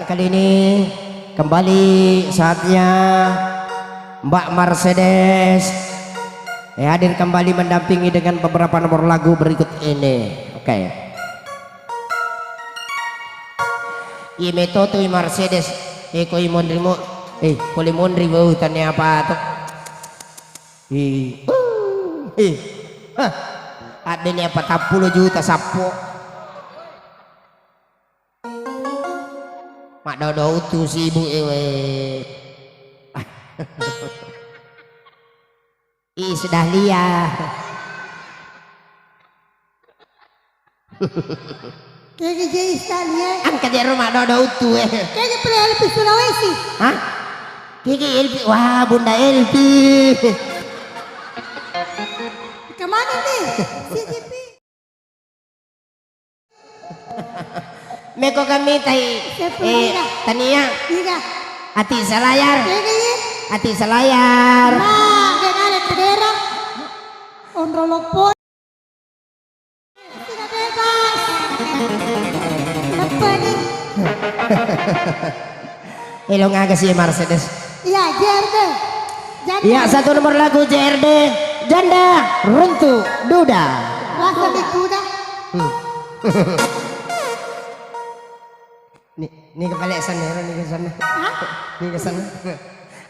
Kesempatan kali ini kembali saatnya Mbak Mercedes hadir kembali mendampingi dengan beberapa nomor lagu berikut ini. Oke. Ime toto Mercedes koi mondrimo poli mondri bau tanya apa tuh? Ada nih apa 40 juta sapo. Mak dodo utuh si ibu ewe. Sudah lihat. Kayaknya jadi sekalian. Angkat di rumah dodo utuh Kayaknya pernah Elvi Sulawesi. Hah? Kiki Elvi. Wah, Bunda Elvi. Kemana nih? CCP. Meko kami tai tania Iya. hati selayar Kayaknya. hati selayar Nah, dengan ada bendera. Ondrolopon. Tidak bebas. Apa nih? Hello ngaga si Mercedes. Iya, JRD. Janda. Iya, satu nomor lagu JRD Janda Runtuh Duda. Rasa di kuda. Nih kebalik sana ya, nih ke sana. Hah? Nih ke sana.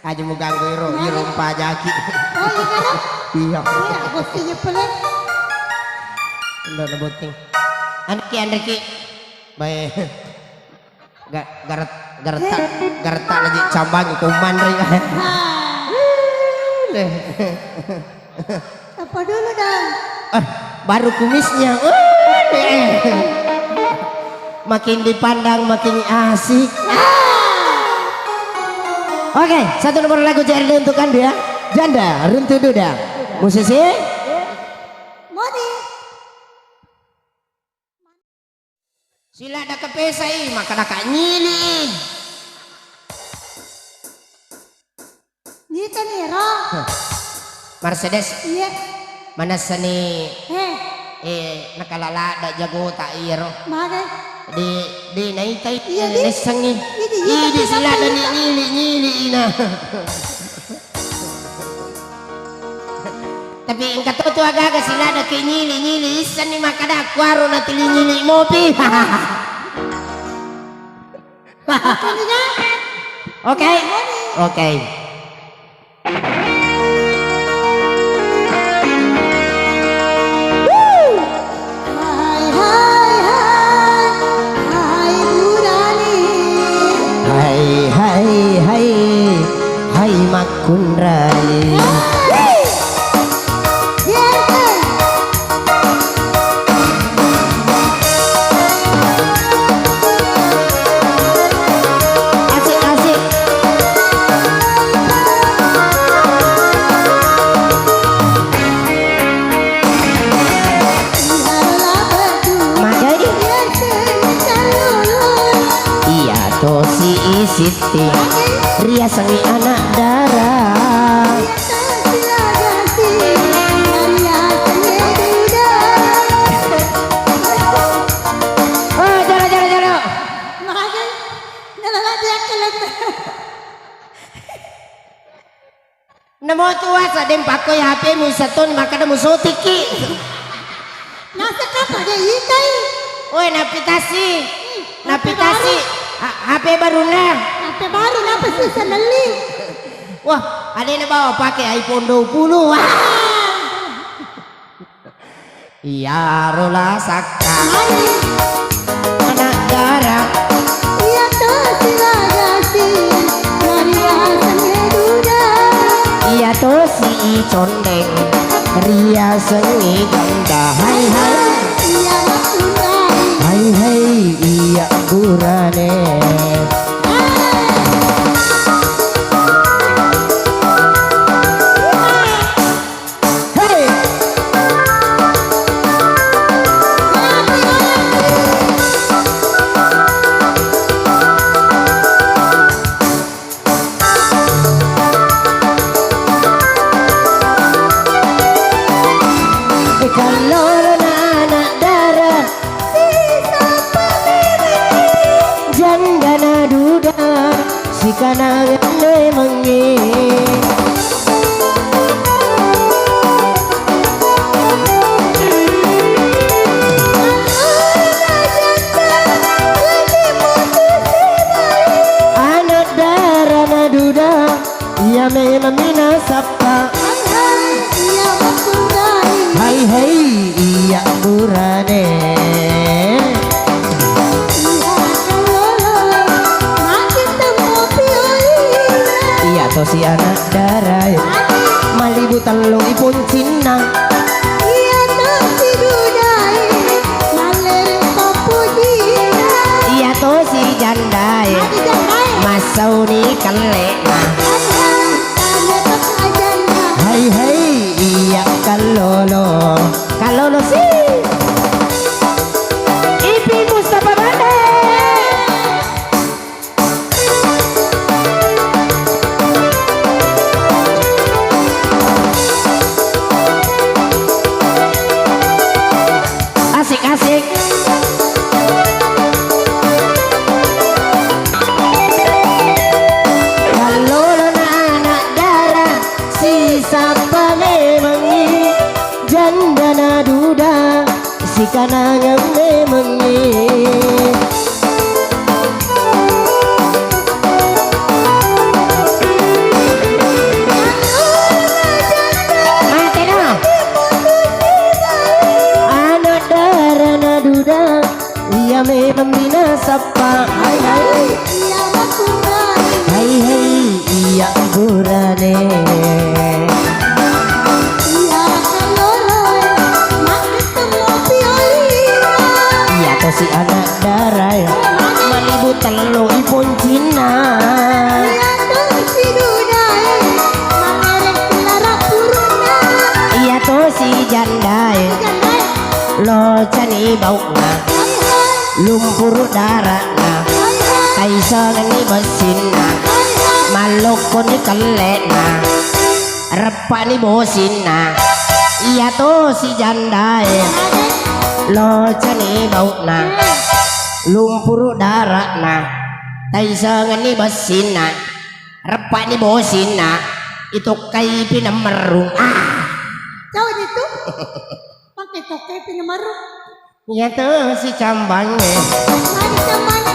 Aja mau ganggu iro pajaki. Oh, iya kan? Iya. Iya, bosnya pelan. Udah boting. Andreki. Baik. Garta lagi cambang kuman ring. Apa dulu dong? Baru kumisnya. Makin dipandang makin asik. Oke, satu nomor lagu JRD untuk Anda ya. Janda Runtuh Duda. Musisi Modi. sila ada kepesai maka kak nyili. Nita nih, Ro. Mercedes Iya. mana seni nakalala da jago tak iro Mana? di naitai Iya, di. lesengi Iya, di sila ada nyili ina. Tapi engkau tuh agak-agak sila ada ke nyili isan nih maka ada kuaro nanti nyili mopi. Oke. Hai Makunrai. Asik. Madai. Iya tosi isiti. Ria sangi anak darah. Oh, jaro. Namo tua sa dem pakoy HP mo sa ton maka na musotiki. Nasa kapag itay. Oy, napitasi. HP baru na. Apa baru napa susah nali? Wah, ada na bawa pakai iPhone 20. Wah. Iya, rola saka. Anak darah. Iya tuh sila gasi. Maria Sangeduda. Iya toh si condeng. Ria sengi ganda. Hai. Iya makunai. Hai, iya gurane. Kalau anak darah janda nadu sapa. Iya makundai. Hai hai iya burane. Iya kalolo makin temu pioi. Iya to si anak darai. Malibu telung ipun Cina. Iya to si dudai maler papuji. Iya to si jandai. Adi jandai. Masau ni kalena. Tanya tak ajana. Hai hai iya kalolo. Kalolo si Ipi Mustafa Bade. Asik-asik. Kalolo na anak darah si sapa memengi janda na duda si kanangan memengi. Mati dah. Anak darah na duda ia memang bina sapa. Hai hai Iya makundai. hai hai iya burane. Iya kalolo makin temu pioi. Iya to si anak darah Malibu telu ipun Cina. Iya to si dudai maler lara puruna. Iya to si jandai Jandai. lo cani baukna lumpur darahna kaisangan ni mesinna maloko ni kalena repa ni bosinna. Iya to si jandai lo cani baukna lumpur darahna kaisangan ni mesinna repa ni bosinna itu kai pinamerung. Jauh itu pakai toke pinamaru. Iya tuh si cambangnya. Mari camanya.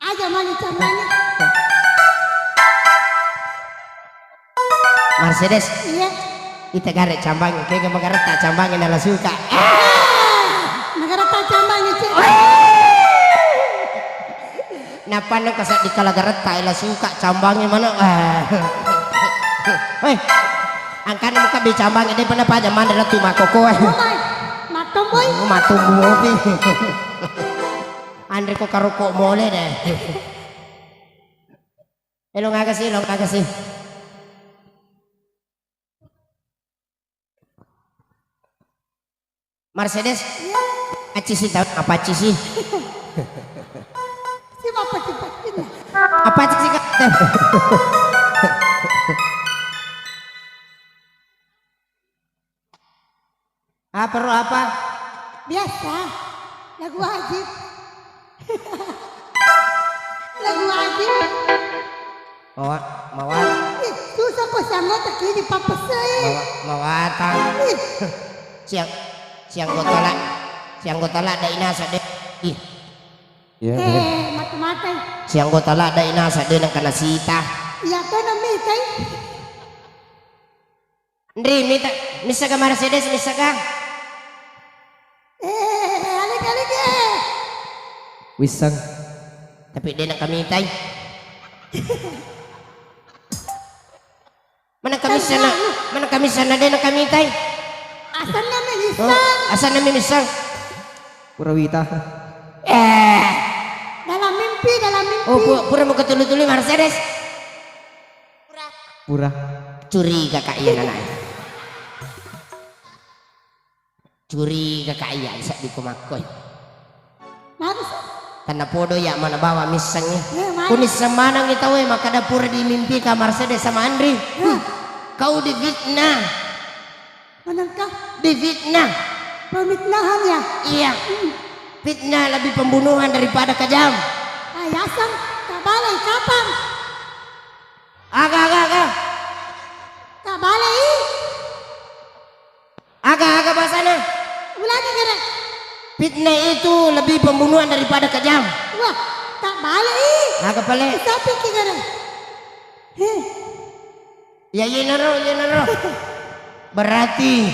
Aja mari camanya. Mercedes Iya. kita garek cambang kayak kemarin tak cambangin adalah suka. Negara tak camanya cik. Napa nak kasat di kala garet tak adalah suka cambangin mana? Hei, angkat muka di cambang ini pernah apa zaman adalah tu makoko. Boy. Matomboy. Matumbu opi. Andre ko karuko mole deh. Lo nggak kasih. Mercedes, Iya. aci sih tahu apa aci sih? Si apa cepat ini. Apa aci sih kak? Perlu apa? Biasa. Lagu wajib. Lagu wajib. Mawat, Ih, susah kok sanggup tak kini papa saya. mawatan. Ih, Siang gotala ada inasa deh. Ih, mata-mata. siang gotala ada inasa deh nang kana sita. Iya kan namita. Ndri misa ka Mercedes misa ka. Alik-alik Wisang. Tapi dia nang kami tay. Mana kami sana dia nang kami tay. Asan namin isang. Asan namin misang. Purawita. Dalam mimpi. Pura mo katulutuloy Mercedes. Pura. Curiga ka iya nanay. Curiga ka iya isa di kumakoy. Bagus. Tanda podo ya mana bawa misangnya. Mana? Kunis semanang itaw makada pura di mimpi ka Mercedes sama Andri. Kau difitnah. Manangkah Difitnah. pemitnahan ya? Iya. Fitnah lebih pembunuhan daripada kejam. Ayasan kabalay kapan? Aga. Kabalay. Aga bahasana. Ulangi kira. Fitnah itu lebih pembunuhan daripada kejam. Wah, tak balik. Nah kepala. Tapi kira. Heh. Ya nero. Berarti.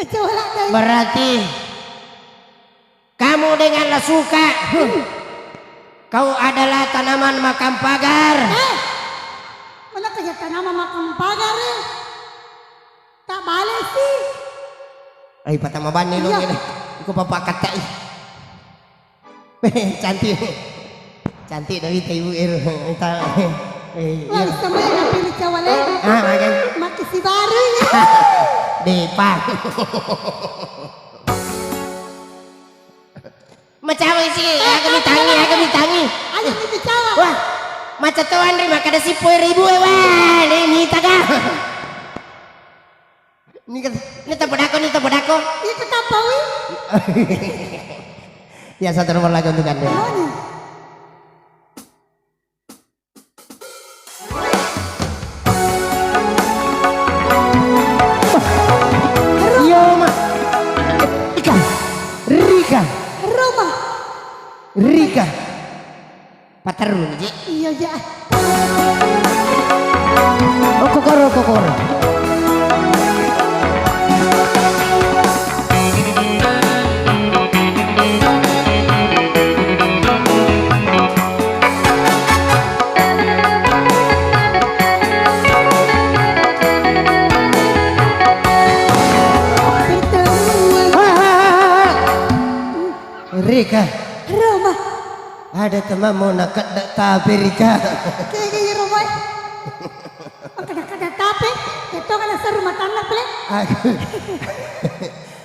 Coba deh. Berarti. Kamu denganlah suka. Kau adalah tanaman makam pagar. Mana kerja tanaman makam pagar ya? Tak balik sih. Ay patama bani lo ini. Iku papakat tak. Cantik. Cantik dari ibu ir. Wah, sama yang pilih cawale. Makan. Makin si baru ya. Depan. Macam sih, aku ditangi. Ayo kita cawa. Wah, macam tu Andri makan ada 10.000 wah, ini taga. Ini tapodako. Itu apa wi? Ya satu nomor lagi untuk Anda. Iya, Mak. Rika. Patarun je. Iya ya. Oh kokoro. Rika. Roma. Ada temanmu nak tapi Rika. Kayak Roma. Kada tapi itu kan asal rumah tangga plek.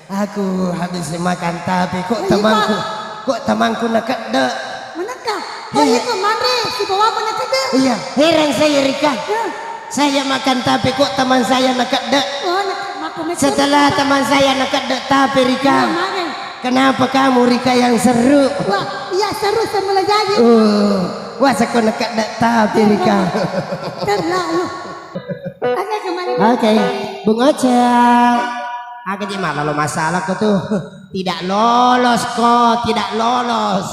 Aku habis makan tapi kok temanku nak kada. Manakah? Oh iya kemana? Si bawa mana kada? Iya, heran saya Rika. Saya makan tapi kok teman saya nak kada. Oh nak Setelah teman saya nak kada tapi Rika. Kenapa kamu Rika yang seru? Wah, iya seru semula jadi. Wah aku nak kada tapi Rika. Terlalu. Oke kembali. Oke, Bung Ocel. Aku gimana lo masalahku tuh? Tidak lolos kok, tidak lolos.